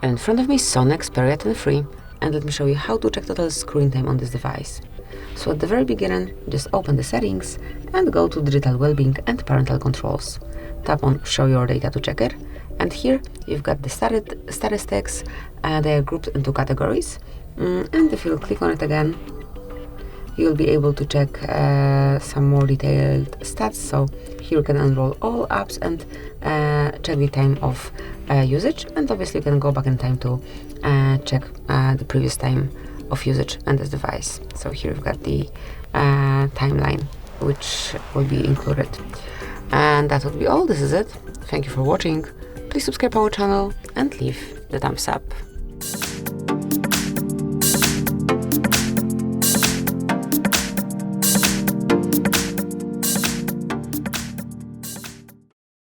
In front of me is SONY Xperia 10.3, and let me show you how to check total screen time on this device. So at the very beginning, just open the settings and go to Digital Wellbeing and Parental Controls. Tap on Show Your Data to check it, and here you've got the statistics. They are grouped into categories, and if you'll click on it again, you'll be able to check some more detailed stats. So here you can enroll all apps and check the time of usage, and obviously you can go back in time to check the previous time of usage on this device. So here you've got the timeline which will be included. And that would be all. This is it. Thank you for watching. Please subscribe our channel and leave the thumbs up.